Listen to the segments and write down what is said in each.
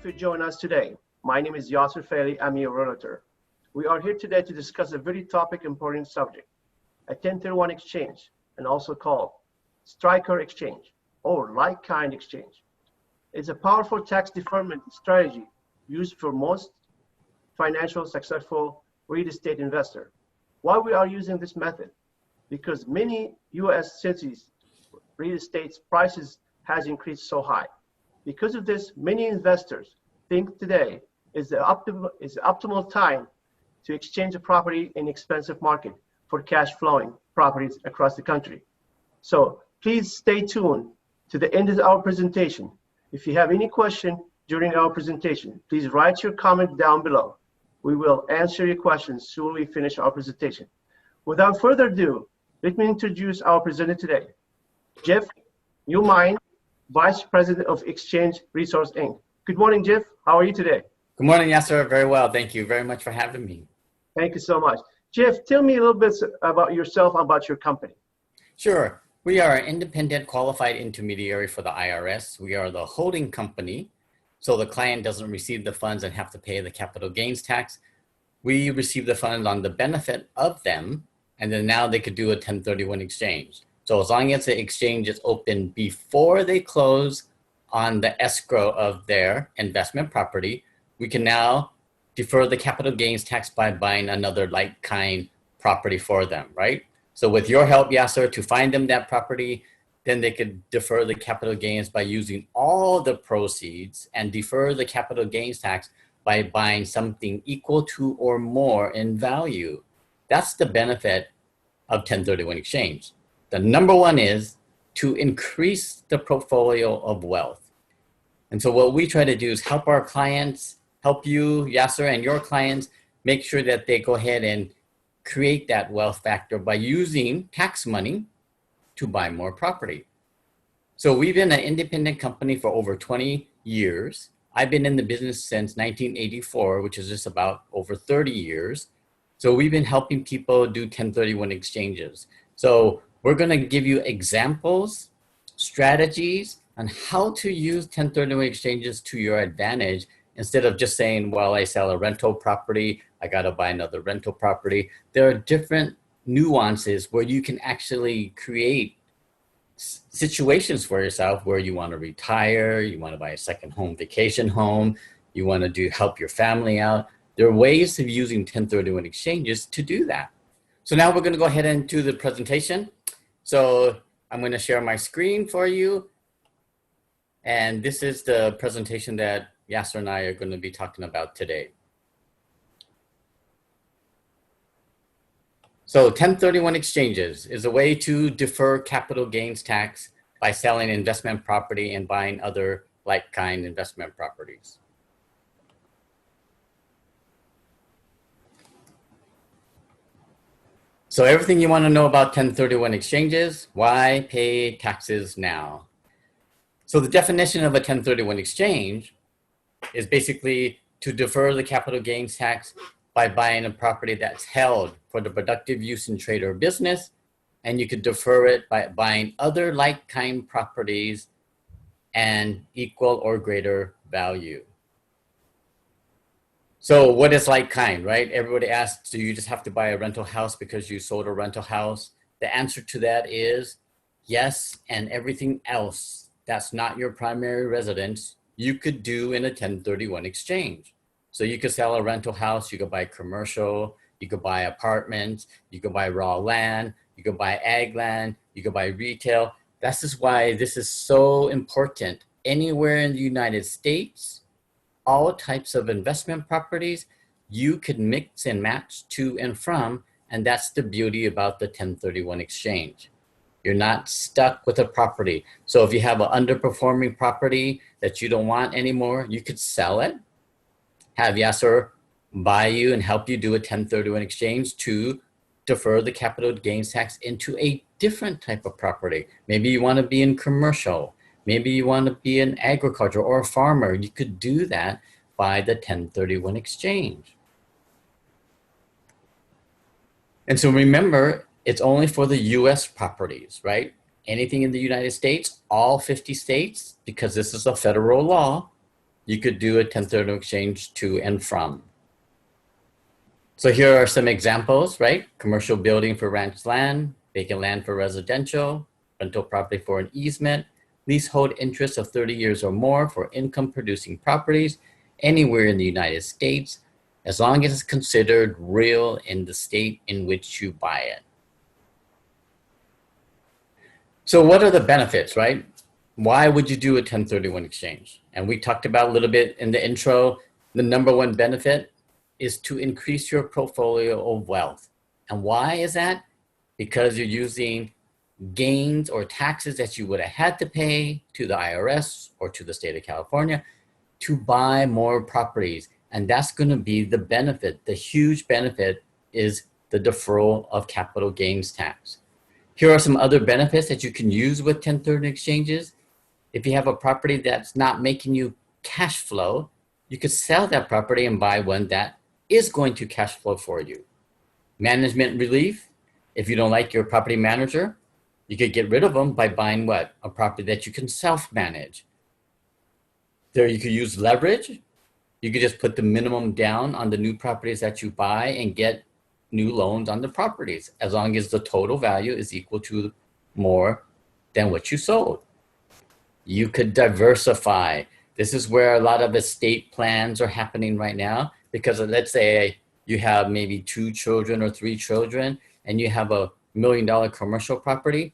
for joining us today. My name is Yasser Faili. I'm your realtor. We are here today to discuss a very important subject, a 1031 exchange, and also called striker exchange or like-kind exchange. It's a powerful tax deferment strategy used for most financial successful real estate investor. Why we are using this method? Because many U.S. cities real estate prices has increased so high. Because of this, many investors think today is the optimal time to exchange a property in expensive market for cash flowing properties across the country. So please stay tuned to the end of our presentation. If you have any question during our presentation, please write your comment down below. We will answer your questions soon we finish our presentation. Without further ado, let me introduce our presenter today, Jeff Yonamine, Vice President of Exchange Resource Inc. Good morning, Jeff. How are you today? Good morning, Yasser. Very well. Thank you very much for having me. Thank you so much. Jeff, tell me a little bit about yourself, about your company. Sure. We are an independent qualified intermediary for the IRS. We are the holding company, so the client doesn't receive the funds and have to pay the capital gains tax. We receive the funds on the benefit of them, and then now they could do a 1031 exchange. So as long as the exchange is open before they close on the escrow of their investment property, we can now defer the capital gains tax by buying another like-kind property for them, right? So with your help, Yasser, to find them that property, then they could defer the capital gains by using all the proceeds and defer the capital gains tax by buying something equal to or more in value. That's the benefit of 1031 exchange. The number one is to increase the portfolio of wealth. And so what we try to do is help our clients, help you, Yasser, and your clients make sure that they go ahead and create that wealth factor by using tax money to buy more property. So we've been an independent company for over 20 years. I've been in the business since 1984, which is just about over 30 years. So we've been helping people do 1031 exchanges. So we're going to give you examples, strategies on how to use 1031 exchanges to your advantage instead of just saying, well, I sell a rental property, I got to buy another rental property. There are different nuances where you can actually create situations for yourself where you want to retire, you want to buy a second home, vacation home, you want to help your family out. There are ways of using 1031 exchanges to do that. So now we're going to go ahead and do the presentation. So I'm going to share my screen for you. And this is the presentation that Yasser and I are going to be talking about today. So 1031 exchanges is a way to defer capital gains tax by selling investment property and buying other like-kind investment properties. So everything you want to know about 1031 exchanges, why pay taxes now? So the definition of a 1031 exchange is basically to defer the capital gains tax by buying a property that's held for the productive use in trade or business, and you could defer it by buying other like-kind properties and equal or greater value. So what is like-kind, right? Everybody asks, do you just have to buy a rental house because you sold a rental house? The answer to that is yes, and everything else that's not your primary residence, you could do in a 1031 exchange. So you could sell a rental house, you could buy commercial, you could buy apartments, you could buy raw land, you could buy ag land, you could buy retail. This is why this is so important. Anywhere in the United States, all types of investment properties, you could mix and match to and from, and that's the beauty about the 1031 exchange. You're not stuck with a property. So if you have an underperforming property that you don't want anymore, you could sell it, have Yasser buy you and help you do a 1031 exchange to defer the capital gains tax into a different type of property. Maybe you want to be in commercial. Maybe you want to be in agriculture or a farmer. You could do that by the 1031 exchange. And so remember, it's only for the US properties, right? Anything in the United States, all 50 states, because this is a federal law, you could do a 1031 exchange to and from. So here are some examples, right? Commercial building for ranch land, vacant land for residential, rental property for an easement, leasehold interest of 30 years or more for income producing properties anywhere in the United States, as long as it's considered real in the state in which you buy it. So what are the benefits, right? Why would you do a 1031 exchange? And we talked about a little bit in the intro, the number one benefit is to increase your portfolio of wealth. And why is that? Because you're using gains or taxes that you would have had to pay to the IRS or to the state of California to buy more properties. And that's going to be the benefit. The huge benefit is the deferral of capital gains tax. Here are some other benefits that you can use with 1031 exchanges. If you have a property that's not making you cash flow, you could sell that property and buy one that is going to cash flow for you. Management relief. If you don't like your property manager, you could get rid of them by buying what? A property that you can self-manage. There you could use leverage. You could just put the minimum down on the new properties that you buy and get new loans on the properties, as long as the total value is equal to more than what you sold. You could diversify. This is where a lot of estate plans are happening right now, because let's say you have maybe 2 children or 3 children and you have $1 million commercial property.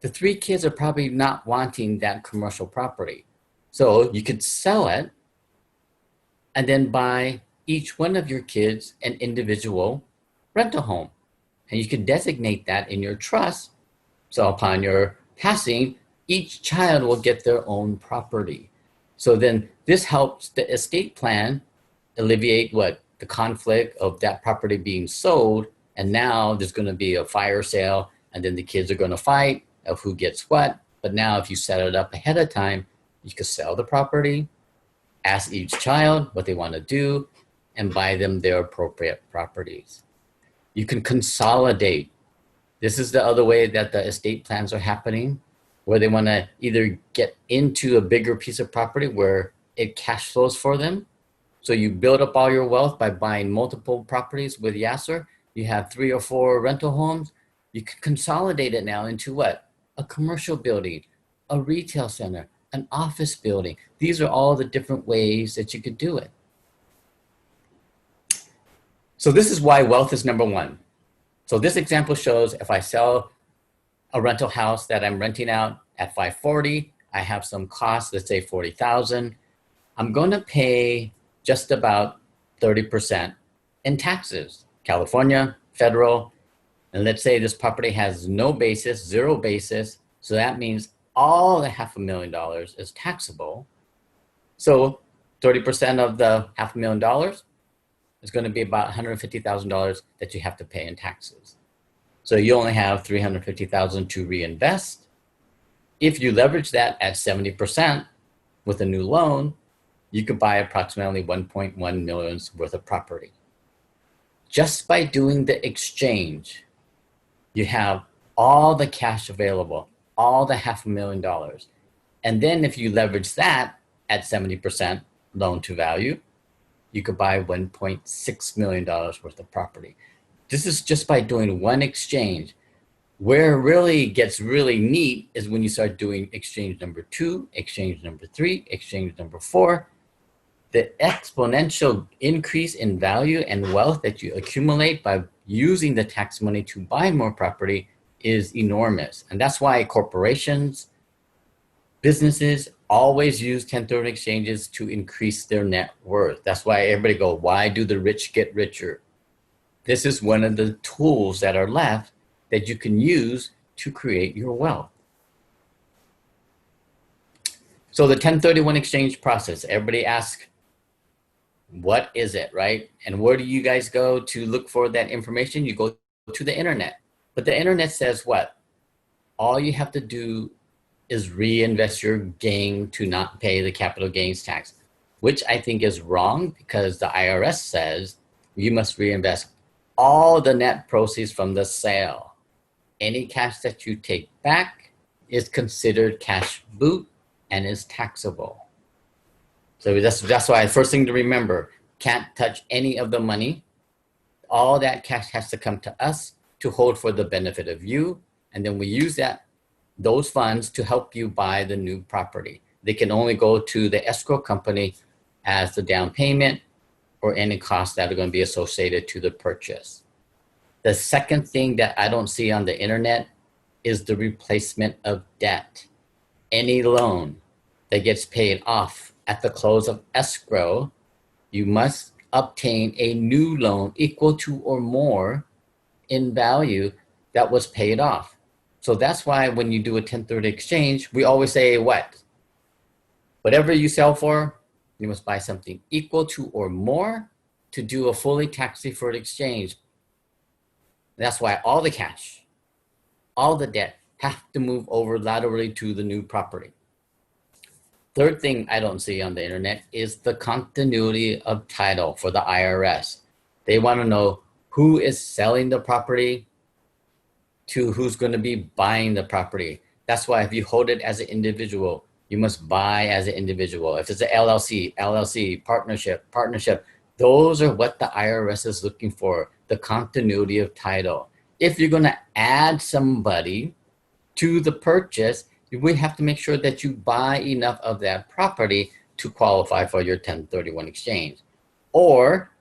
The 3 kids are probably not wanting that commercial property. So you could sell it and then buy each one of your kids an individual rental home. And you can designate that in your trust. So upon your passing, each child will get their own property. So then this helps the estate plan alleviate what? The conflict of that property being sold. And now there's going to be a fire sale, and then the kids are going to fight of who gets what. But now if you set it up ahead of time, you could sell the property, ask each child what they want to do, and buy them their appropriate properties. You can consolidate. This is the other way that the estate plans are happening, where they want to either get into a bigger piece of property where it cash flows for them. So you build up all your wealth by buying multiple properties with Yasser. You have 3 or 4 rental homes. You can consolidate it now into what? A commercial building, a retail center, an office building. These are all the different ways that you could do it. So this is why wealth is number one. So this example shows if I sell a rental house that I'm renting out at $540, I have some costs, let's say $40,000. I'm going to pay just about 30% in taxes, California, federal. And let's say this property has no basis, 0 basis. So that means all the $500,000 is taxable. So 30% of the $500,000 is going to be about $150,000 that you have to pay in taxes. So you only have $350,000 to reinvest. If you leverage that at 70% with a new loan, you could buy approximately 1.1 million worth of property. Just by doing the exchange, you have all the cash available, all the $500,000. And then if you leverage that at 70% loan to value, you could buy $1.6 million worth of property. This is just by doing one exchange. Where it really gets really neat is when you start doing exchange number 2, exchange number 3, exchange number 4. The exponential increase in value and wealth that you accumulate by using the tax money to buy more property is enormous. And that's why corporations, businesses always use 1031 exchanges to increase their net worth. That's why everybody go, why do the rich get richer? This is one of the tools that are left that you can use to create your wealth. So the 1031 exchange process, everybody asks, what is it, right? And where do you guys go to look for that information? You go to the internet. But the internet says what? All you have to do is reinvest your gain to not pay the capital gains tax, which I think is wrong because the IRS says you must reinvest all the net proceeds from the sale. Any cash that you take back is considered cash boot and is taxable. So that's why first thing to remember, can't touch any of the money. All that cash has to come to us to hold for the benefit of you. And then we use those funds to help you buy the new property. They can only go to the escrow company as the down payment or any costs that are going to be associated to the purchase. The second thing that I don't see on the internet is the replacement of debt. Any loan that gets paid off at the close of escrow, you must obtain a new loan equal to or more in value that was paid off. So that's why when you do a 1030 exchange, we always say what? Whatever you sell for, you must buy something equal to or more to do a fully tax-deferred exchange. That's why all the cash, all the debt have to move over laterally to the new property. Third thing I don't see on the internet is the continuity of title for the IRS. They want to know who is selling the property to who's going to be buying the property. That's why if you hold it as an individual, you must buy as an individual. If it's an LLC, partnership, those are what the IRS is looking for, the continuity of title. If you're going to add somebody to the purchase, we have to make sure that you buy enough of that property to qualify for your 1031 exchange. Or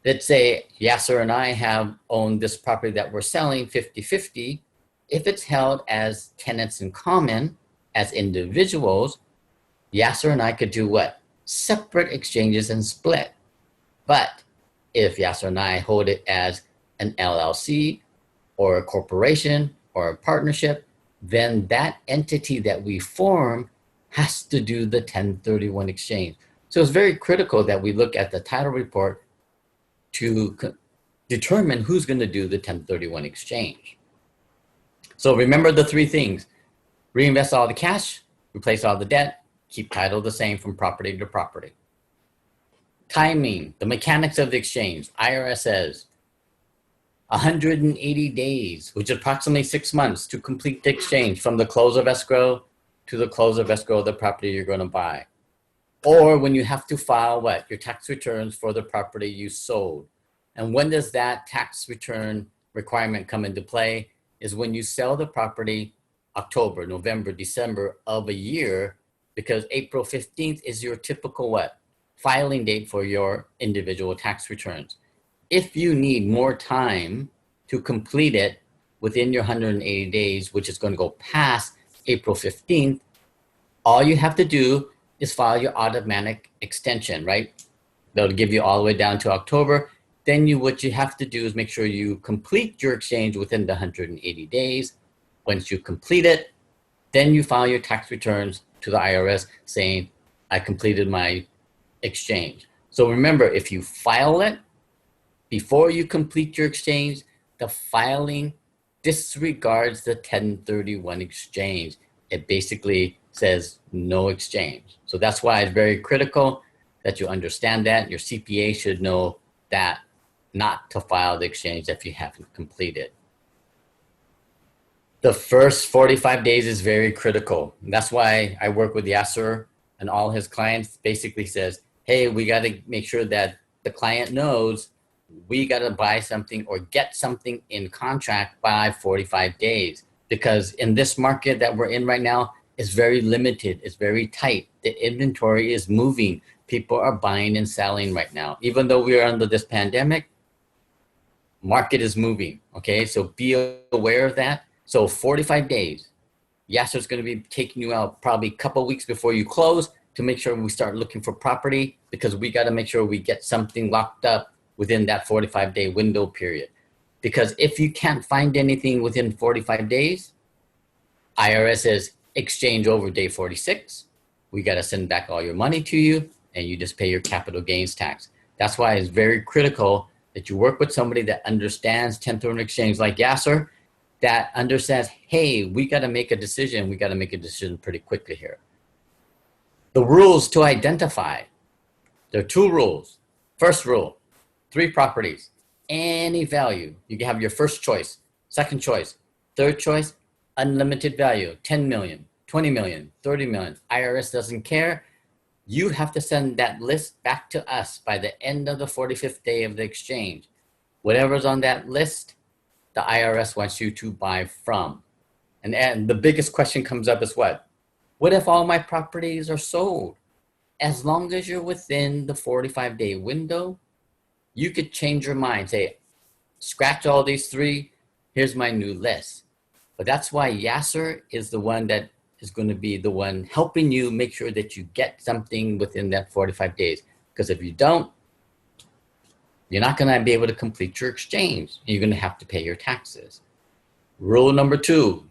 let's say Yasser and I have owned this property that we're selling 50-50. If it's held as tenants in common, as individuals, Yasser and I could do what? Separate exchanges and split. But if Yasser and I hold it as an LLC or a corporation or a partnership, then that entity that we form has to do the 1031 exchange. So it's very critical that we look at the title report to determine who's going to do the 1031 exchange. So remember the three things: reinvest all the cash, replace all the debt, keep title the same from property to property. Timing, the mechanics of the exchange. IRS says 180 days, which is approximately 6 months to complete the exchange from the close of escrow to the close of escrow of the property you're going to buy. Or when you have to file what? Your tax returns for the property you sold. And when does that tax return requirement come into play? Is when you sell the property October, November, December of a year, because April 15th is your typical what? Filing date for your individual tax returns. If you need more time to complete it within your 180 days, which is going to go past April 15th, all you have to do is file your automatic extension, right? They'll give you all the way down to October. Then what you have to do is make sure you complete your exchange within the 180 days. Once you complete it, then you file your tax returns to the IRS saying, I completed my exchange. So remember, if you file it before you complete your exchange, the filing disregards the 1031 exchange. It basically says no exchange. So that's why it's very critical that you understand that. Your CPA should know that not to file the exchange if you haven't completed. The first 45 days is very critical. That's why I work with Yasser and all his clients. Basically says, hey, we got to make sure that the client knows we got to buy something or get something in contract by 45 days. Because in this market that we're in right now, it's very limited. It's very tight. The inventory is moving. People are buying and selling right now. Even though we are under this pandemic, market is moving. Okay, so be aware of that. So 45 days. Yasser's going to be taking you out probably a couple weeks before you close to make sure we start looking for property, because we got to make sure we get something locked up within that 45-day window period. Because if you can't find anything within 45 days, IRS says exchange over day 46. We got to send back all your money to you and you just pay your capital gains tax. That's why it's very critical that you work with somebody that understands 1031 exchange like Yasser, that understands, hey, we got to make a decision. We got to make a decision pretty quickly here. The rules to identify. There are two rules. First rule, 3 properties, any value. You can have your first choice, second choice, third choice, unlimited value, 10 million, 20 million, 30 million. IRS doesn't care. you have to send that list back to us by the end of the 45th day of the exchange. Whatever's on that list, the IRS wants you to buy from. And the biggest question comes up is what? What if all my properties are sold? As long as you're within the 45-day window, you could change your mind. Say, scratch all these three, here's my new list. But that's why Yasser is the one that is going to be the one helping you make sure that you get something within that 45 days. Because if you don't, you're not going to be able to complete your exchange. You're going to have to pay your taxes. Rule number 2,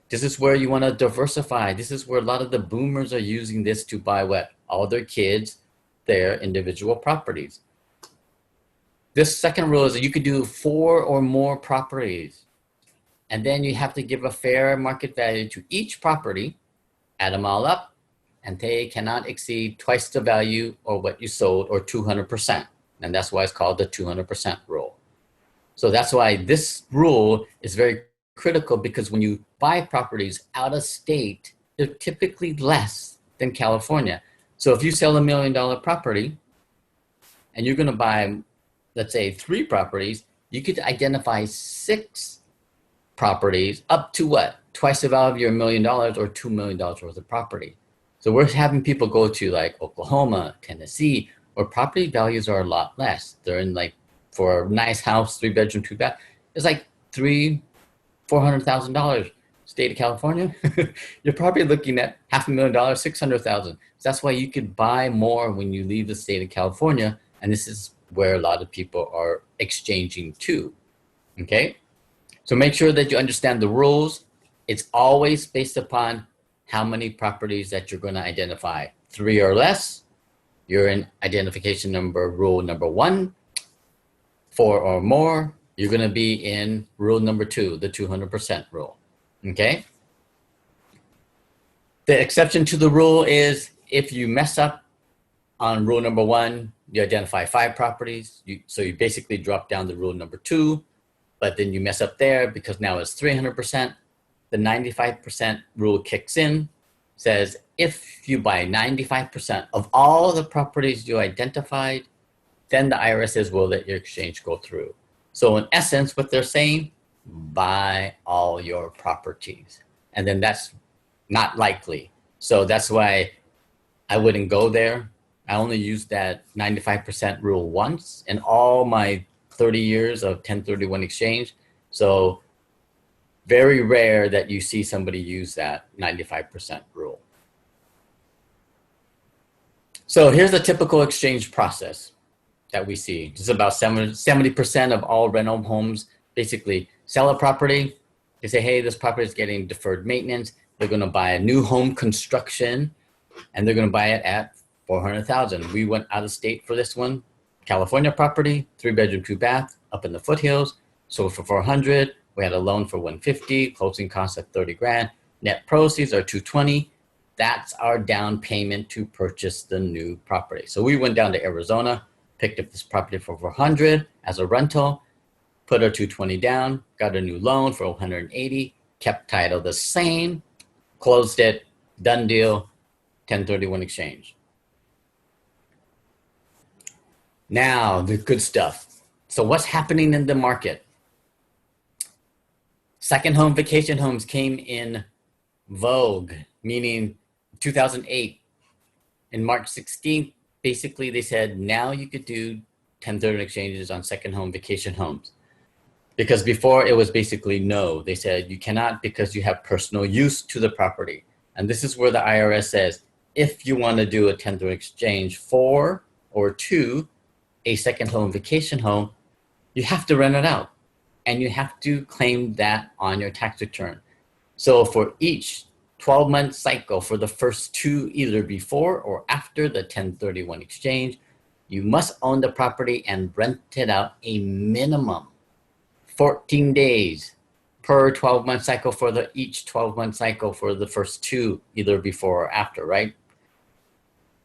this is where you want to diversify. This is where a lot of the boomers are using this to buy what? All their kids, their individual properties. This second rule is that you could do 4 or more properties. And then you have to give a fair market value to each property, add them all up, and they cannot exceed twice the value or what you sold, or 200%. And that's why it's called the 200% rule. So that's why this rule is very critical, because when you buy properties out of state, they're typically less than California. So if you sell $1 million property and you're going to buy, let's say, 3 properties, you could identify 6 properties up to what? Twice the value of your $1 million or $2 million worth of property. So we're having people go to like Oklahoma, Tennessee, where property values are a lot less. They're in like, for a nice house, 3-bedroom, 2-bath, it's like $400,000. State of California, you're probably looking at $500,000, $600,000. So that's why you could buy more when you leave the state of California. And this is where a lot of people are exchanging to. Okay. So make sure that you understand the rules. It's always based upon how many properties that you're going to identify. 3 or less, you're in identification rule number 1. 4 or more, you're going to be in rule number 2, the 200% rule. Okay. The exception to the rule is if you mess up on rule number 1, you identify 5 properties. So you basically drop down to rule number 2, but then you mess up there because now it's 300%. The 95% rule kicks in, says if you buy 95% of all the properties you identified, then the IRS says, will let your exchange go through. So in essence, what they're saying, buy all your properties. And then that's not likely. So that's why I wouldn't go there. I only used that 95% rule once in all my 30 years of 1031 exchange. So very rare that you see somebody use that 95% rule. So here's the typical exchange process that we see. Just about 70% of all rental homes basically sell a property. They say, hey, this property is getting deferred maintenance. They're going to buy a new home construction and they're going to buy it at $400,000. We went out of state for this one. California property, 3-bedroom, 2-bath, up in the foothills, sold for $400,000. We had a loan for $150,000, closing costs of $30,000. Net proceeds are $220,000. That's our down payment to purchase the new property. So we went down to Arizona, picked up this property for $400,000 as a rental, put our $220,000 down, got a new loan for $180,000, kept title the same, closed it, done deal, 1031 exchange. Now, the good stuff. So what's happening in the market? Second home vacation homes came in vogue, meaning 2008. In March 16th, basically they said, now you could do 1031 exchanges on second home vacation homes. Because before it was basically no. They said you cannot because you have personal use to the property. And this is where the IRS says, if you want to do a 1031 exchange for or to a second home vacation home, you have to rent it out and you have to claim that on your tax return. So for each 12-month cycle, for the first 2, either before or after the 1031 exchange, you must own the property and rent it out a minimum 14 days per 12-month cycle for each 12-month cycle for the first 2, either before or after, right?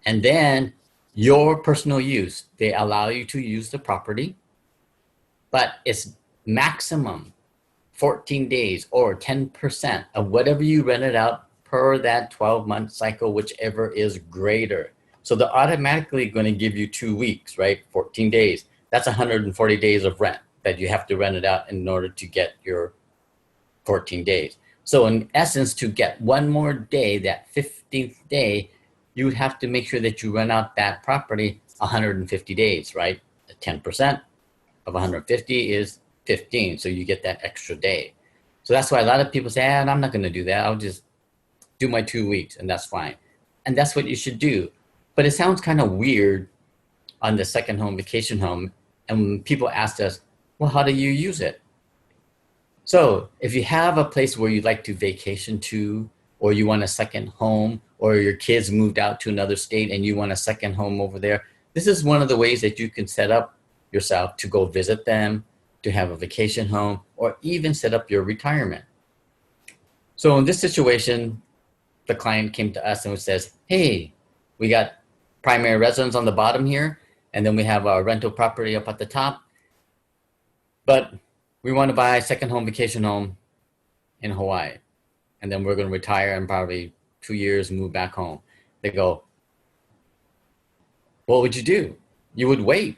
And then your personal use, they allow you to use the property, but it's maximum 14 days or 10% of whatever you rented out per that 12-month cycle, whichever is greater. So they're automatically going to give you 2 weeks, right? 14 days. That's 140 days of rent that you have to rent it out in order to get your 14 days. So in essence, to get one more day, that 15th day, you would have to make sure that you rent out that property 150 days, right? 10% of 150 is 15. So you get that extra day. So that's why a lot of people say, I'm not going to do that. I'll just do my 2 weeks and that's fine. And that's what you should do. But it sounds kind of weird on the second home, vacation home. And when people ask us, well, how do you use it? So if you have a place where you'd like to vacation to, or you want a second home, or your kids moved out to another state and you want a second home over there, this is one of the ways that you can set up yourself to go visit them, to have a vacation home, or even set up your retirement. So in this situation, the client came to us and says, hey, we got primary residence on the bottom here, and then we have our rental property up at the top. But we want to buy a second home, vacation home in Hawaii. And then we're going to retire in probably 2 years and move back home. They go, what would you do? You would wait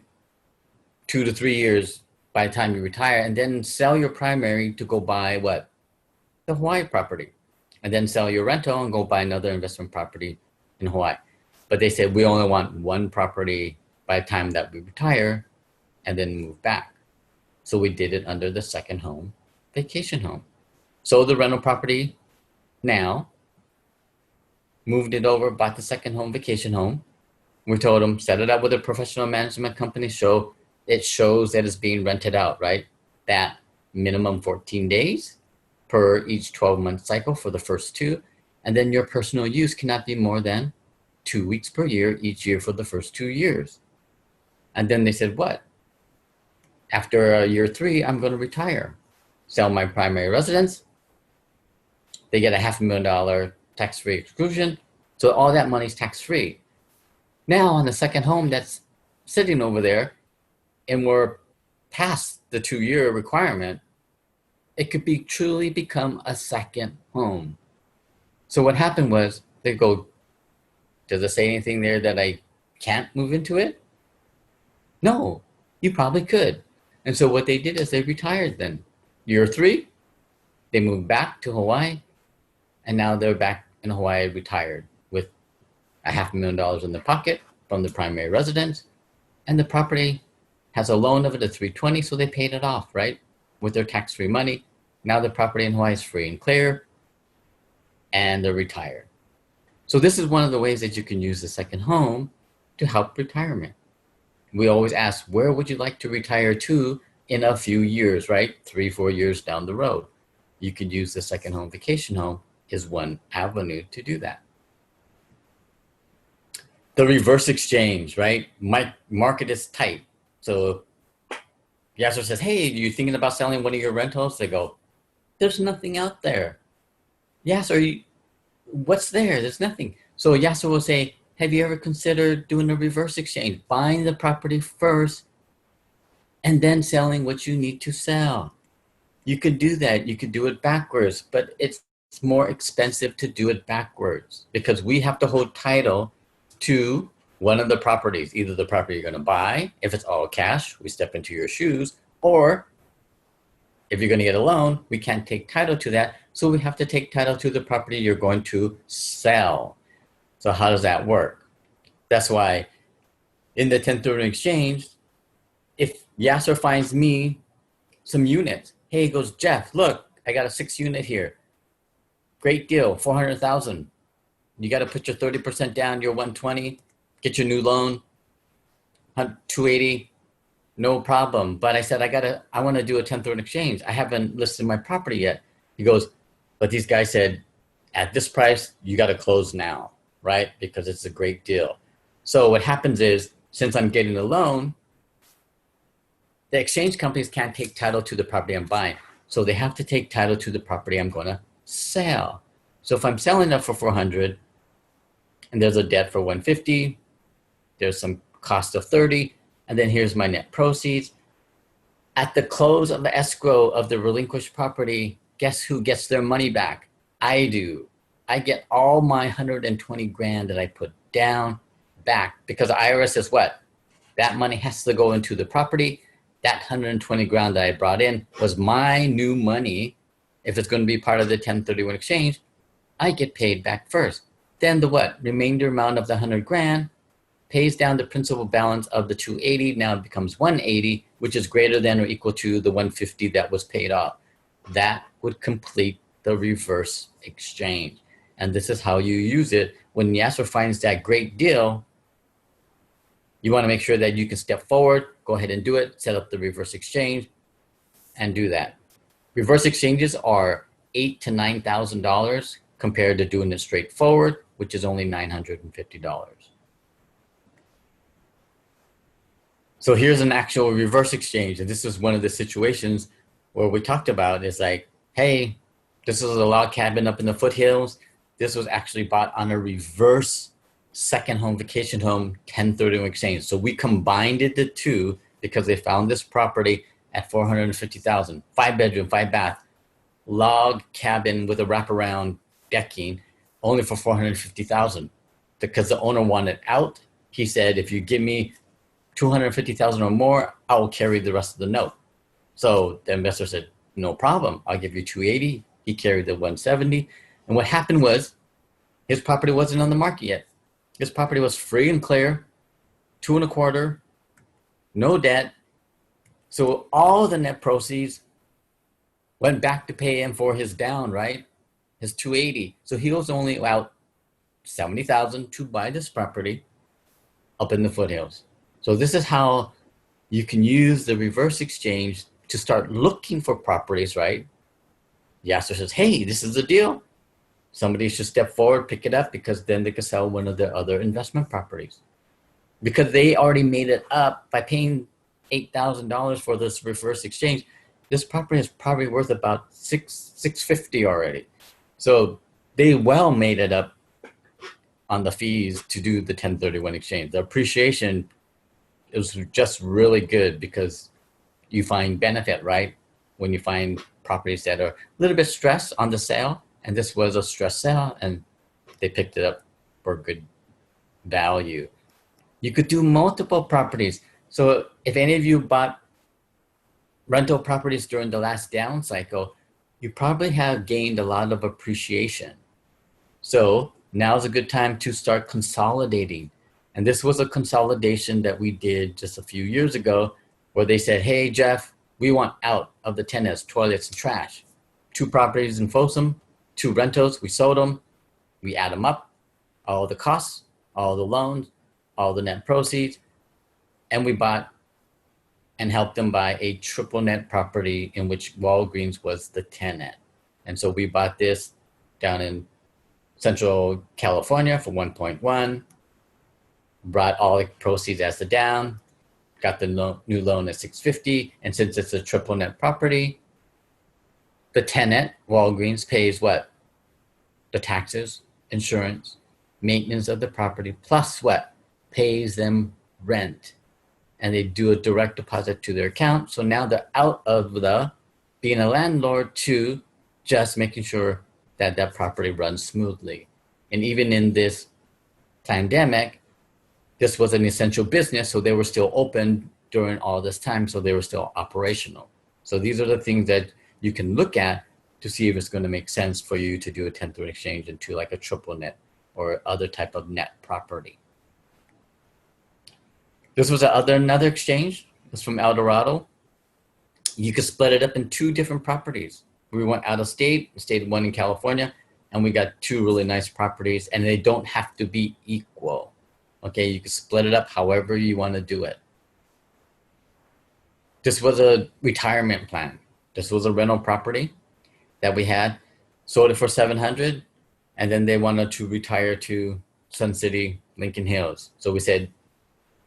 2 to 3 years by the time you retire and then sell your primary to go buy what? The Hawaii property. And then sell your rental and go buy another investment property in Hawaii. But they said, we only want one property by the time that we retire and then move back. So we did it under the second home, vacation home. Sold the rental property now, moved it over, bought the second home, vacation home. We told them, set it up with a professional management company, so it shows that it's being rented out, right? That minimum 14 days per each 12-month cycle for the first 2. And then your personal use cannot be more than 2 weeks per year, each year for the first 2 years. And then they said, what? After year 3, I'm going to retire, sell my primary residence. They get a $500,000 tax-free exclusion. So all that money is tax-free. Now on the second home that's sitting over there, and we're past the 2-year requirement, it could be truly become a second home. So what happened was they go, does it say anything there that I can't move into it? No, you probably could. And so what they did is they retired then. Year 3, they moved back to Hawaii, and now they're back in Hawaii retired with a $500,000 in their pocket from the primary residence, and the property has a loan of it at 320, so they paid it off, right? With their tax-free money. Now the property in Hawaii is free and clear, and they're retired. So this is one of the ways that you can use the second home to help retirement. We always ask, where would you like to retire to in a few years, right? 3-4 years down the road. You could use the second home, vacation home is one avenue to do that. The reverse exchange, right? My market is tight. So Yasser says, hey, are you thinking about selling one of your rentals? They go, there's nothing out there. Yasser, what's there? There's nothing. So Yasser will say, have you ever considered doing a reverse exchange? Buying the property first and then selling what you need to sell. You could do that. You could do it backwards, but it's more expensive to do it backwards because we have to hold title to one of the properties, either the property you're going to buy, if it's all cash, we step into your shoes, or if you're going to get a loan, we can't take title to that. So we have to take title to the property you're going to sell. So how does that work? That's why in the 1031 exchange, if Yasser finds me some units, hey, he goes, Jeff, look, I got a 6-unit here. Great deal, 400,000. You got to put your 30% down, your 120, get your new loan, 280, no problem. But I said, I want to do a 1031 exchange. I haven't listed my property yet. He goes, but these guys said, at this price, you got to close now, right? Because it's a great deal. So what happens is, since I'm getting a loan, the exchange companies can't take title to the property I'm buying. So they have to take title to the property I'm going to sell. So if I'm selling it for 400 and there's a debt for 150, there's some cost of 30, and then here's my net proceeds. At the close of the escrow of the relinquished property, guess who gets their money back? I do. I get all my 120 grand that I put down back because the IRS says what? That money has to go into the property. That 120 grand that I brought in was my new money. If it's going to be part of the 1031 exchange, I get paid back first. Then the what? Remainder amount of the 100 grand pays down the principal balance of the 280. Now it becomes 180, which is greater than or equal to the 150 that was paid off. That would complete the reverse exchange. And this is how you use it. When Yasser finds that great deal, you want to make sure that you can step forward, go ahead and do it, set up the reverse exchange, and do that. Reverse exchanges are $8,000 to $9,000 compared to doing it straightforward, which is only $950. So here's an actual reverse exchange. And this is one of the situations where we talked about is like, hey, this is a log cabin up in the foothills. This was actually bought on a reverse second home, vacation home, 1031 exchange. So we combined the two because they found this property at $450,000, 5-bedroom, 5-bath, log cabin with a wraparound decking, only for $450,000. Because the owner wanted out, he said, if you give me $250,000 or more, I will carry the rest of the note. So the investor said, no problem, I'll give you $280. He carried the $170. And what happened was his property wasn't on the market yet. His property was free and clear, 2.25, no debt. So all the net proceeds went back to pay him for his down, right? His 280. So he was only out $70,000 to buy this property up in the foothills. So this is how you can use the reverse exchange to start looking for properties, right? Yasser says, hey, this is the deal. Somebody should step forward, pick it up, because then they could sell one of their other investment properties. Because they already made it up by paying $8,000 for this reverse exchange. This property is probably worth about $650 already. So they well made it up on the fees to do the 1031 exchange. The appreciation is just really good because you find benefit, right? When you find properties that are a little bit stressed on the sale, and this was a stress sale, and they picked it up for good value. You could do multiple properties. So if any of you bought rental properties during the last down cycle, you probably have gained a lot of appreciation. So now's a good time to start consolidating. And this was a consolidation that we did just a few years ago where they said, hey, Jeff, we want out of the tenants, toilets, and trash. 2 properties in Folsom, 2 rentals, we sold them, we add them up, all the costs, all the loans, all the net proceeds, and we bought and helped them buy a triple net property in which Walgreens was the tenant. And so we bought this down in Central California for 1.1, brought all the proceeds as the down, got the new loan at 650, and since it's a triple net property, the tenant, Walgreens, pays what? The taxes, insurance, maintenance of the property, plus what? Pays them rent. And they do a direct deposit to their account. So now they're out of the being a landlord to just making sure that that property runs smoothly. And even in this pandemic, this was an essential business, so they were still open during all this time, so they were still operational. So these are the things that you can look at to see if it's going to make sense for you to do a 1031 exchange into like a triple net or other type of net property. This was another exchange. It's from El Dorado. You could split it up in 2 different properties. We went out of state, we stayed 1 in California, and we got 2 really nice properties, and they don't have to be equal. Okay, you can split it up however you want to do it. This was a retirement plan. This was a rental property that we had, sold it for $700, and then they wanted to retire to Sun City, Lincoln Hills. So we said,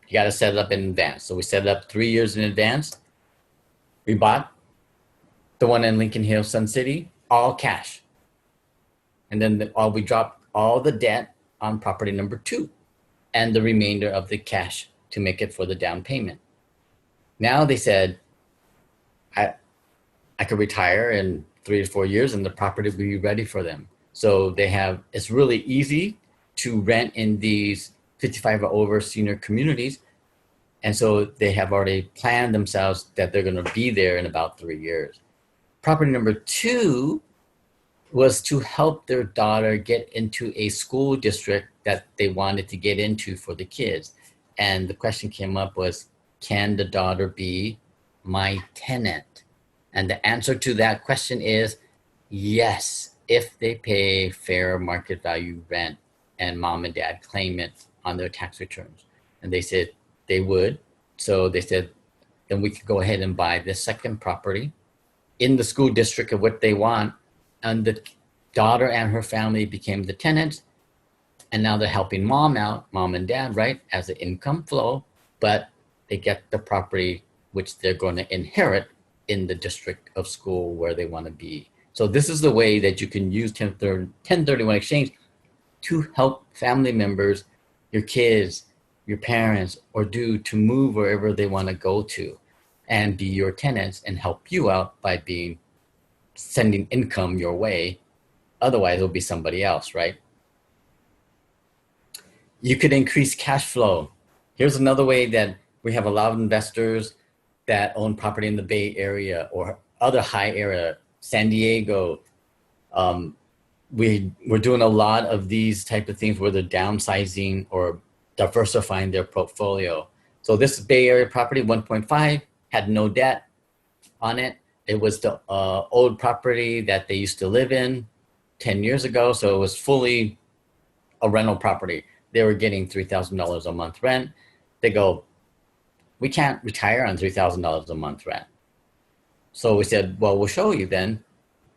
you got to set it up in advance. So we set it up 3 years in advance. We bought the one in Lincoln Hills, Sun City, all cash. And then we dropped all the debt on property number 2 and the remainder of the cash to make it for the down payment. Now they said, I could retire in 3 to 4 years and the property will be ready for them. So they have, it's really easy to rent in these 55 or over senior communities. And so they have already planned themselves that they're going to be there in about 3 years. Property number 2 was to help their daughter get into a school district that they wanted to get into for the kids. And the question came up was, can the daughter be my tenant? And the answer to that question is yes, if they pay fair market value rent and mom and dad claim it on their tax returns. And they said they would. So they said, then we could go ahead and buy the second property in the school district of what they want. And the daughter and her family became the tenants. And now they're helping mom out, mom and dad, right, as an income flow, but they get the property which they're going to inherit in the district of school where they want to be. So this is the way that you can use 1031 exchange to help family members, your kids, your parents, or to move wherever they want to go to and be your tenants and help you out by sending income your way. Otherwise, it'll be somebody else, right? You could increase cash flow. Here's another way that we have a lot of investors that own property in the Bay Area or other high area, San Diego. We're doing a lot of these type of things where they're downsizing or diversifying their portfolio. So this Bay Area property, 1.5, had no debt on it. It was the old property that they used to live in 10 years ago. So it was fully a rental property. They were getting $3,000 a month rent. They go, we can't retire on $3,000 a month rent. So we said, well, we'll show you then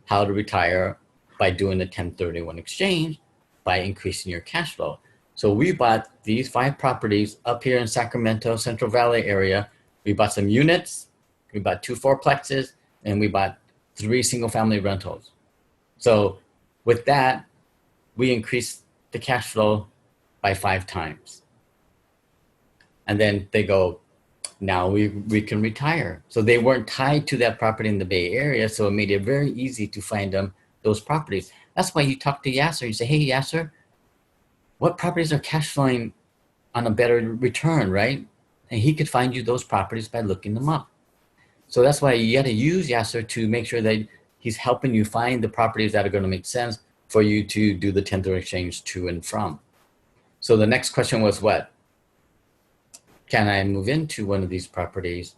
how to retire by doing a 1031 exchange by increasing your cash flow. So we bought these 5 properties up here in Sacramento, Central Valley area. We bought some units, we bought 2 fourplexes, and we bought 3 single family rentals. So with that, we increased the cash flow by 5 times. And then they go, now we can retire. So they weren't tied to that property in the Bay Area. So it made it very easy to find them those properties. That's why you talk to Yasser. You say, hey, Yasser, what properties are cash flowing on a better return, right? And he could find you those properties by looking them up. So that's why you got to use Yasser to make sure that he's helping you find the properties that are going to make sense for you to do the 1031 exchange to and from. So the next question was what? Can I move into one of these properties?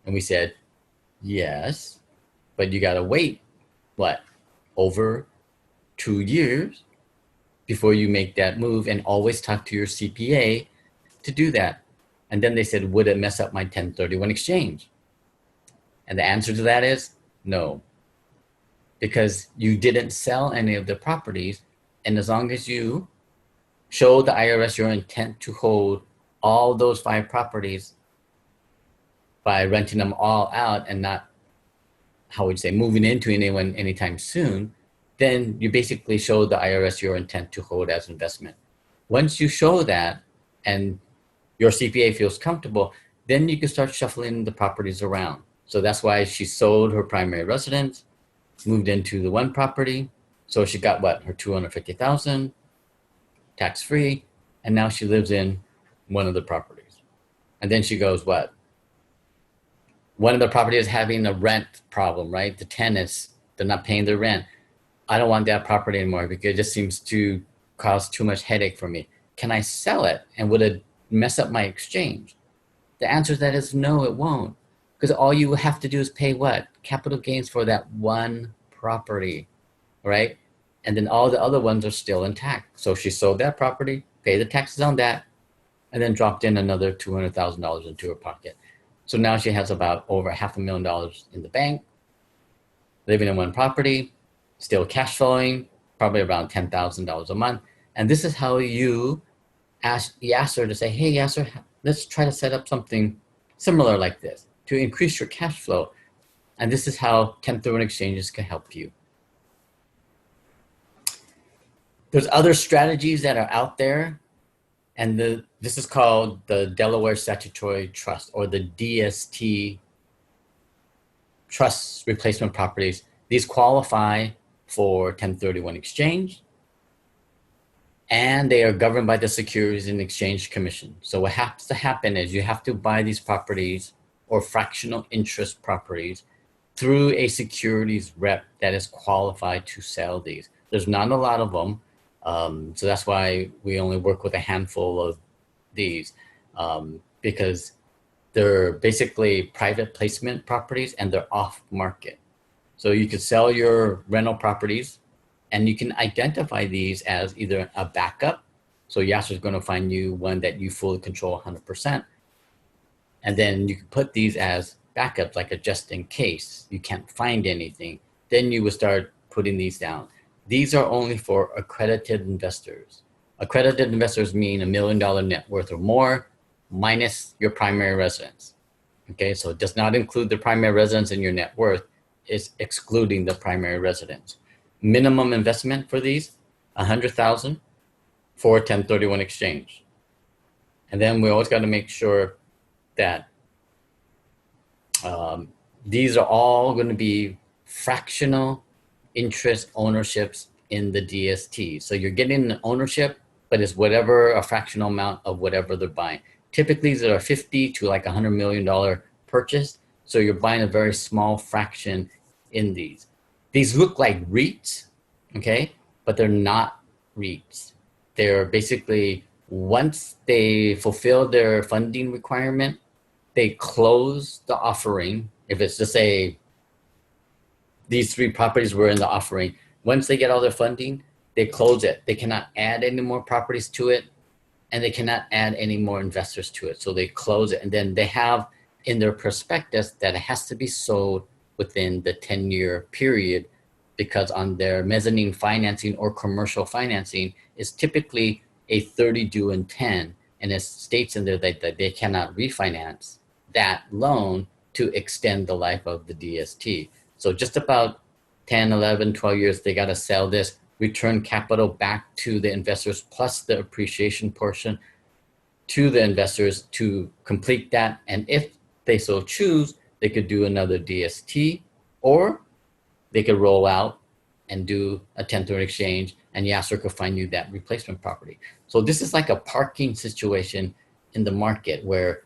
And we said, yes, but you got to wait, what, over 2 years before you make that move, and always talk to your CPA to do that. And then they said, would it mess up my 1031 exchange? And the answer to that is no, because you didn't sell any of the properties. And as long as you show the IRS your intent to hold all those 5 properties by renting them all out and not, how would you say, moving into anyone anytime soon, then you basically show the IRS your intent to hold as investment. Once you show that and your CPA feels comfortable, then you can start shuffling the properties around. So that's why she sold her primary residence, moved into the one property. So she got what, her $250,000 tax-free, and now she lives in one of the properties. And then she goes, what? One of the properties is having a rent problem, right? The tenants, they're not paying their rent. I don't want that property anymore because it just seems to cause too much headache for me. Can I sell it? And would it mess up my exchange? The answer to that is no, it won't. Because all you have to do is pay what? Capital gains for that one property, right? And then all the other ones are still intact. So she sold that property, paid the taxes on that, and then dropped in another $200,000 into her pocket. So now she has about over $500,000 in the bank, living in one property, still cash flowing, probably around $10,000 a month. And this is how you ask Yasser to say, hey, Yasser, let's try to set up something similar like this to increase your cash flow. And this is how 1031 exchanges can help you. There's other strategies that are out there. And this is called the Delaware Statutory Trust, or the DST Trust Replacement Properties. These qualify for 1031 exchange. and they are governed by the Securities and Exchange Commission. So what has to happen is you have to buy these properties or fractional interest properties through a securities rep that is qualified to sell these. There's not a lot of them. So that's why we only work with a handful of these, because they're basically private placement properties and they're off market. So you could sell your rental properties and you can identify these as either a backup. So Yasser is going to find you one that you fully control 100%. And then you can put these as backups, like a just in case you can't find anything. Then you would start putting these down. These are only for accredited investors. Accredited investors mean $1 million net worth or more, minus your primary residence. Okay, so it does not include the primary residence in your net worth. It's excluding the primary residence. Minimum investment for these, $100,000 for 1031 exchange. And then we always got to make sure that these are all going to be fractional interest ownerships in the DST. So you're getting an ownership, but it's whatever a fractional amount of whatever they're buying. Typically, these are $50 to like $100 million purchase. So you're buying a very small fraction in these. These look like REITs, okay, but they're not REITs. They're basically, once they fulfill their funding requirement, they close the offering. If it's to say these 3 properties were in the offering, once they get all their funding, they close it. They cannot add any more properties to it, and they cannot add any more investors to it. So they close it, and then they have in their prospectus that it has to be sold within the 10-year period, because on their mezzanine financing or commercial financing is typically a 30 due in 10, and it states in there that they cannot refinance that loan to extend the life of the DST. So just about 10, 11, 12 years, they got to sell this, return capital back to the investors plus the appreciation portion to the investors to complete that. And if they so choose, they could do another DST, or they could roll out and do a 1031 exchange, and Yasser could find you that replacement property. So this is like a parking situation in the market where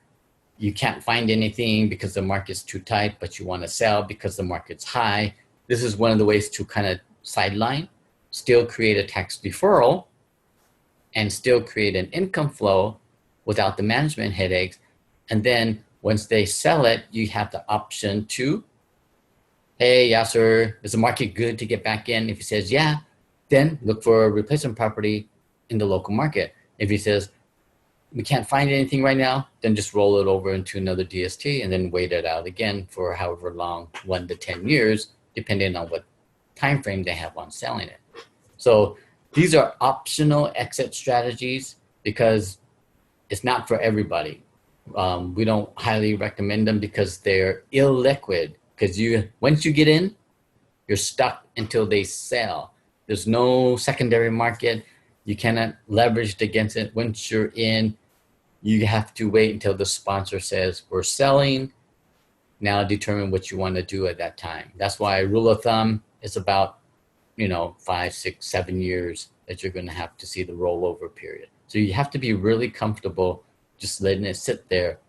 you can't find anything because the market's too tight, but you want to sell because the market's high. This is one of the ways to kind of sideline, still create a tax deferral, and still create an income flow without the management headaches. And then once they sell it, you have the option to, hey, Yasser, is the market good to get back in? If he says, yeah, then look for a replacement property in the local market. If he says, we can't find anything right now, then just roll it over into another DST and then wait it out again for however long, 1 to 10 years, depending on what time frame they have on selling it. So these are optional exit strategies because it's not for everybody. We don't highly recommend them because they're illiquid. Because once you get in, you're stuck until they sell. There's no secondary market. You cannot leverage against it. Once you're in, you have to wait until the sponsor says, we're selling. Now determine what you want to do at that time. That's why rule of thumb is about 5, 6, 7 years that you're going to have to see the rollover period. So you have to be really comfortable just letting it sit there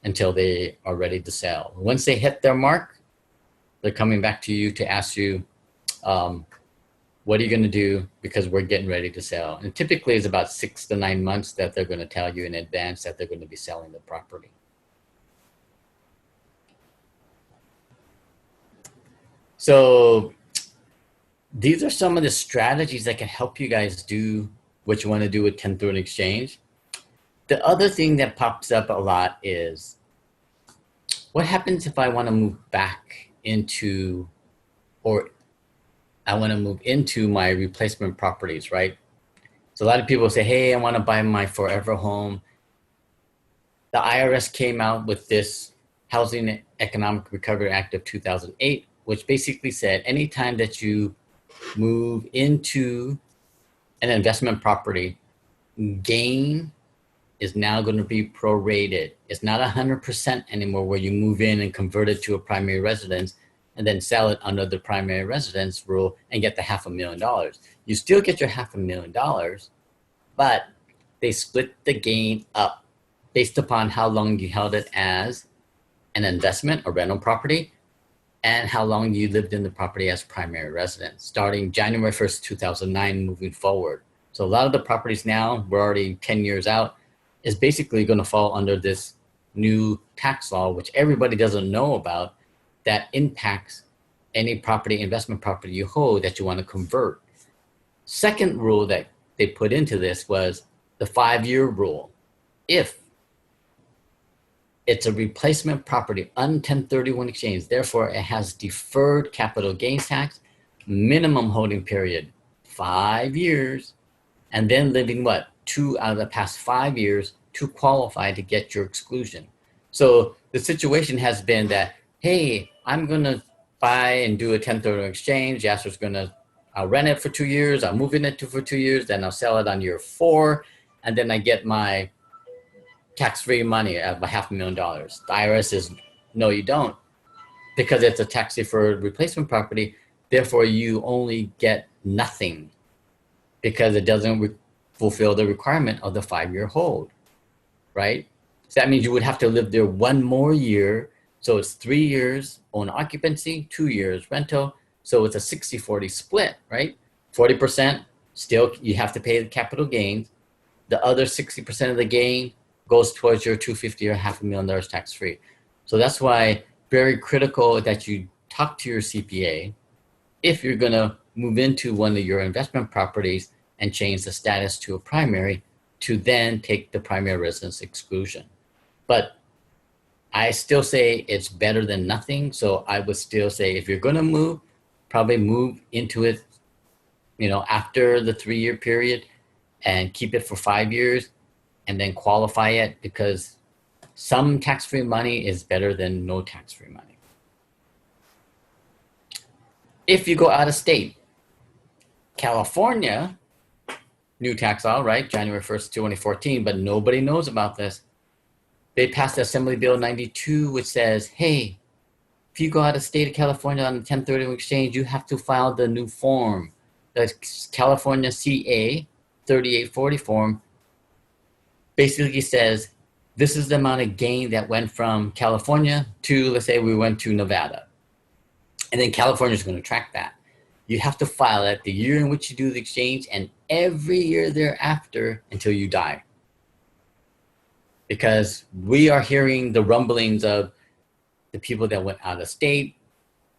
until they are ready to sell. Once they hit their mark, they're coming back to you to ask you, what are you going to do? Because we're getting ready to sell. And typically it's about 6 to 9 months that they're going to tell you in advance that they're going to be selling the property. So these are some of the strategies that can help you guys do what you want to do with 1031 exchange. The other thing that pops up a lot is, what happens if I want to move back into, or I want to move into my replacement properties, right? So a lot of people say, hey, I want to buy my forever home. The IRS came out with this Housing Economic Recovery Act of 2008, which basically said anytime that you move into an investment property, gain is now going to be prorated. It's not 100% anymore where you move in and convert it to a primary residence and then sell it under the primary residence rule and get the $500,000. You still get your $500,000, but they split the gain up based upon how long you held it as an investment or rental property and how long you lived in the property as primary residence, starting January 1st, 2009, moving forward. So a lot of the properties now, we're already 10 years out, is basically going to fall under this new tax law, which everybody doesn't know about, that impacts any property, investment property you hold that you want to convert. Second rule that they put into this was the 5-year rule. If it's a replacement property, un-1031 exchange, therefore it has deferred capital gains tax, minimum holding period, 5 years, and then living what? 2 out of the past 5 years to qualify to get your exclusion. So the situation has been that, hey, I'm gonna buy and do a 1031 exchange. Yasser's gonna, I'll rent it for 2 years, I'll move in it for 2 years, then I'll sell it on year 4, and then I get my tax-free money of $500,000. The IRS says, no, you don't, because it's a tax-deferred replacement property. Therefore, you only get nothing because it doesn't fulfill the requirement of the 5-year hold, right? So that means you would have to live there 1 more year. So it's 3 years own occupancy, 2 years rental. So it's a 60-40 split, right? 40% still you have to pay the capital gains. The other 60% of the gain goes towards your $250,000 or $500,000 tax-free. So that's why very critical that you talk to your CPA if you're gonna move into one of your investment properties and change the status to a primary to then take the primary residence exclusion. But I still say it's better than nothing. So I would still say if you're gonna move, probably move into it, after the 3-year period and keep it for 5 years and then qualify it, because some tax-free money is better than no tax-free money. If you go out of state, California, new tax law, right? January 1st, 2014, but nobody knows about this. They passed Assembly Bill 92, which says, hey, if you go out of state of California on the 1031 exchange, you have to file the new form, the California CA 3840 form. Basically says, this is the amount of gain that went from California to, let's say we went to Nevada. And then California is going to track that. You have to file it the year in which you do the exchange and every year thereafter until you die. Because we are hearing the rumblings of the people that went out of state,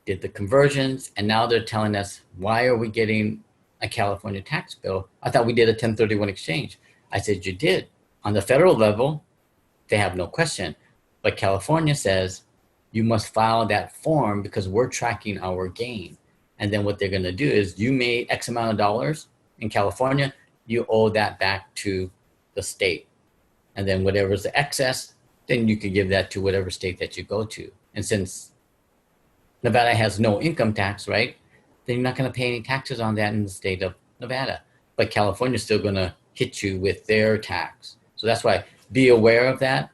did the conversions, and now they're telling us, why are we getting a California tax bill? I thought we did a 1031 exchange. I said, you did. On the federal level, they have no question. But California says, you must file that form because we're tracking our gain. And then what they're going to do is you made X amount of dollars in California, you owe that back to the state. And then whatever's the excess, then you can give that to whatever state that you go to. And since Nevada has no income tax, right, then you're not going to pay any taxes on that in the state of Nevada. But California's still going to hit you with their tax. So that's why be aware of that.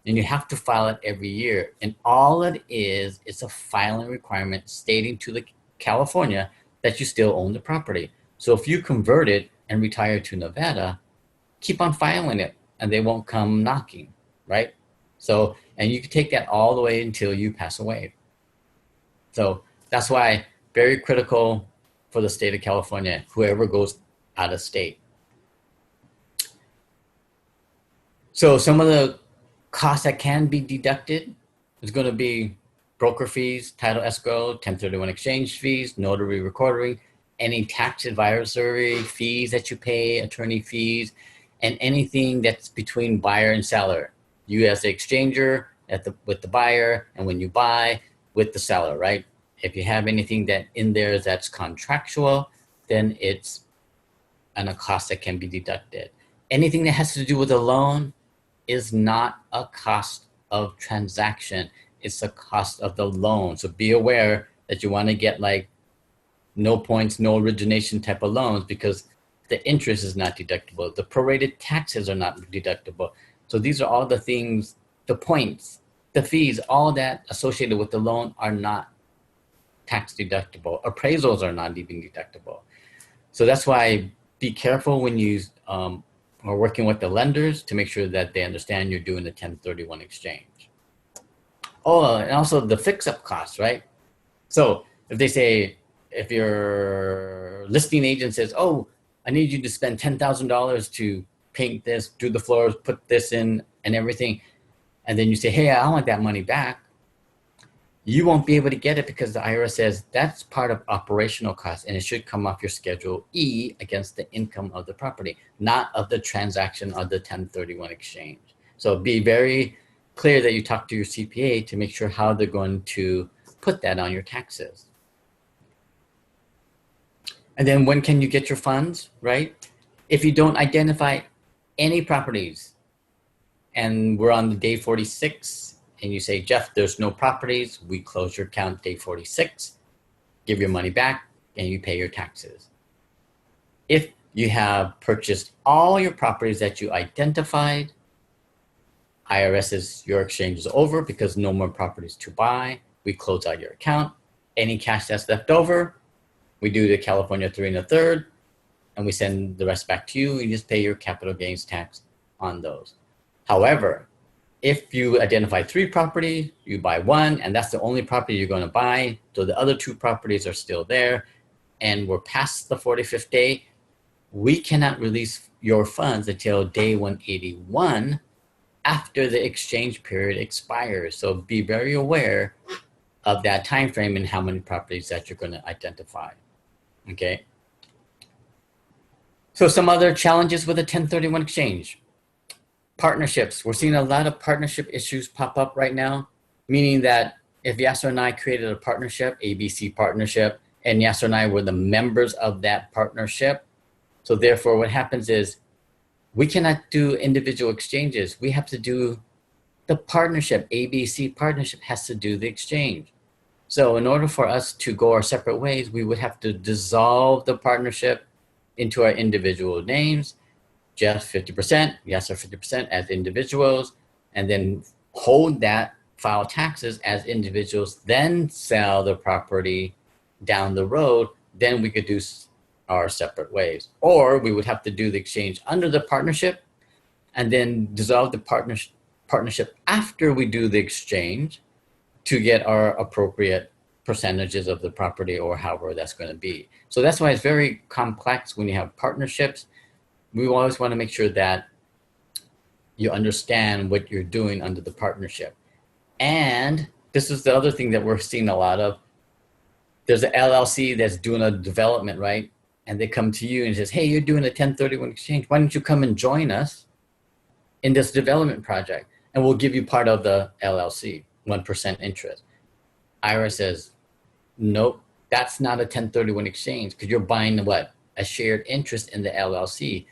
And you have to file it every year. And all it is, it's a filing requirement stating to the California that you still own the property. So if you convert it and retire to Nevada, keep on filing it and they won't come knocking, right? So, and you can take that all the way until you pass away. So that's why very critical for the state of California, whoever goes out of state. So some of the costs that can be deducted is going to be broker fees, title escrow, 1031 exchange fees, notary recording, any tax advisory fees that you pay, attorney fees, and anything that's between buyer and seller. You as the exchanger with the buyer, and when you buy with the seller, right? If you have anything that in there that's contractual, then it's a cost that can be deducted. Anything that has to do with a loan is not a cost of transaction. It's a cost of the loan. So be aware that you want to get like no points, no origination type of loans because the interest is not deductible. The prorated taxes are not deductible. So these are all the things, the points, the fees, all that associated with the loan are not tax deductible. Appraisals are not even deductible. So that's why be careful when you or working with the lenders to make sure that they understand you're doing the 1031 exchange. Oh, and also the fix-up costs, right? So if they say, if your listing agent says, oh, I need you to spend $10,000 to paint this, do the floors, put this in and everything, and then you say, hey, I want that money back, you won't be able to get it because the IRS says that's part of operational costs and it should come off your Schedule E against the income of the property, not of the transaction of the 1031 exchange. So be very clear that you talk to your CPA to make sure how they're going to put that on your taxes. And then when can you get your funds, right? If you don't identify any properties and we're on the day 46 and you say, Jeff, there's no properties, we close your account day 46, give your money back and you pay your taxes. If you have purchased all your properties that you identified, IRS says your exchange is over because no more properties to buy. We close out your account. Any cash that's left over, we do the California 3 1/3, and we send the rest back to you. You just pay your capital gains tax on those. However, if you identify 3 properties, you buy 1, and that's the only property you're going to buy, so the other 2 properties are still there, and we're past the 45th day, we cannot release your funds until day 181 after the exchange period expires. So be very aware of that time frame and how many properties that you're going to identify. Okay. So some other challenges with a 1031 exchange. Partnerships. We're seeing a lot of partnership issues pop up right now, meaning that if Yasser and I created a partnership, ABC partnership, and Yasser and I were the members of that partnership, so therefore what happens is we cannot do individual exchanges. We have to do the partnership. ABC partnership has to do the exchange. So in order for us to go our separate ways, we would have to dissolve the partnership into our individual names, Jeff 50%, Yasser 50% as individuals, and then hold that, file taxes as individuals, then sell the property down the road. Then we could do our separate ways. Or we would have to do the exchange under the partnership and then dissolve the partnership after we do the exchange to get our appropriate percentages of the property or however that's going to be. So that's why it's very complex when you have partnerships. We always want to make sure that you understand what you're doing under the partnership. And this is the other thing that we're seeing a lot of. There's an LLC that's doing a development, right? And they come to you and says, hey, you're doing a 1031 exchange. Why don't you come and join us in this development project? And we'll give you part of the LLC, 1% interest. IRS says, nope, that's not a 1031 exchange because you're buying what? A shared interest in the LLC.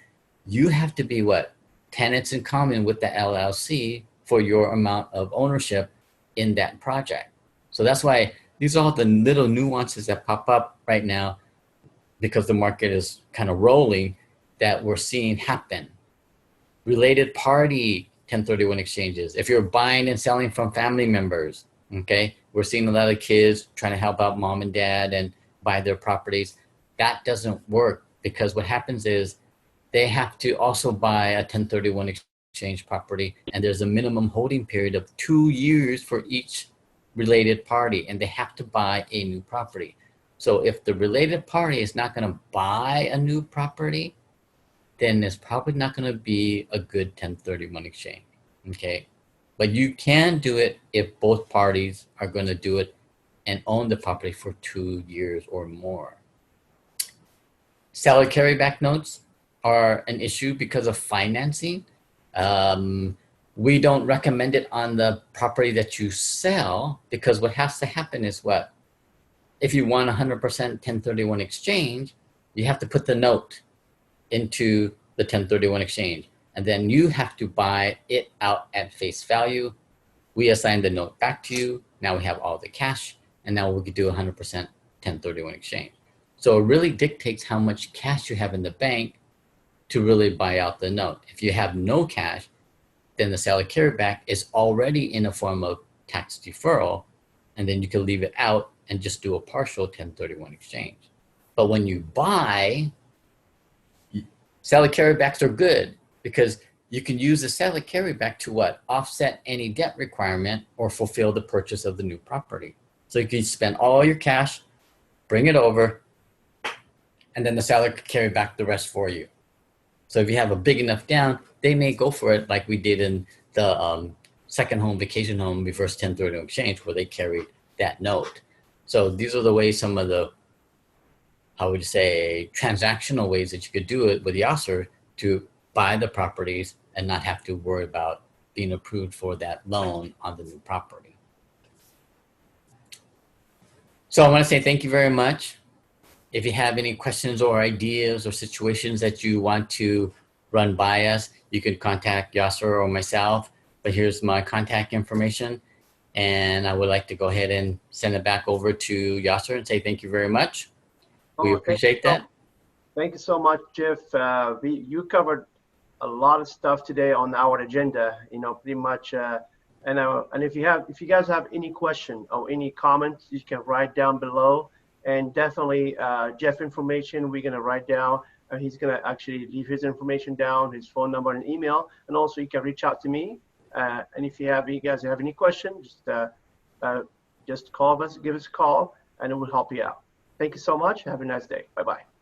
You have to be what? Tenants in common with the LLC for your amount of ownership in that project. So that's why these are all the little nuances that pop up right now because the market is kind of rolling that we're seeing happen. Related party 1031 exchanges. If you're buying and selling from family members, okay, we're seeing a lot of kids trying to help out mom and dad and buy their properties. That doesn't work because what happens is they have to also buy a 1031 exchange property, and there's a minimum holding period of 2 years for each related party, and they have to buy a new property. So if the related party is not going to buy a new property, then it's probably not going to be a good 1031 exchange, okay? But you can do it if both parties are going to do it and own the property for 2 years or more. Seller carryback notes are an issue because of financing. We don't recommend it on the property that you sell because what has to happen is what? If you want 100% 1031 exchange, you have to put the note into the 1031 exchange, and then you have to buy it out at face value. We assign the note back to you. Now we have all the cash, and now we could do 100% 1031 exchange. So it really dictates how much cash you have in the bank to really buy out the note. If you have no cash, then the seller carryback is already in a form of tax deferral, and then you can leave it out and just do a partial 1031 exchange. But when you buy, seller carrybacks are good because you can use the seller carryback to what? Offset any debt requirement or fulfill the purchase of the new property. So you can spend all your cash, bring it over, and then the seller could carry back the rest for you. So if you have a big enough down, they may go for it like we did in the second home, vacation home, reverse 1031 exchange, where they carried that note. So these are the ways, some of the, how would you say, transactional ways that you could do it with Yasser to buy the properties and not have to worry about being approved for that loan on the new property. So I want to say thank you very much. If you have any questions or ideas or situations that you want to run by us, you can contact Yasser or myself. But here's my contact information. And I would like to go ahead and send it back over to Yasser and say thank you very much. We appreciate that. Thank you so much, Jeff. You covered a lot of stuff today on our agenda, you know, pretty much. And if you guys have any question or any comments, you can write down below. And definitely Jeff information, we're going to write down. He's going to actually leave his information down, his phone number and email. And also you can reach out to me. And if you guys have any questions, just call us, give us a call, and it will help you out. Thank you so much. Have a nice day. Bye-bye.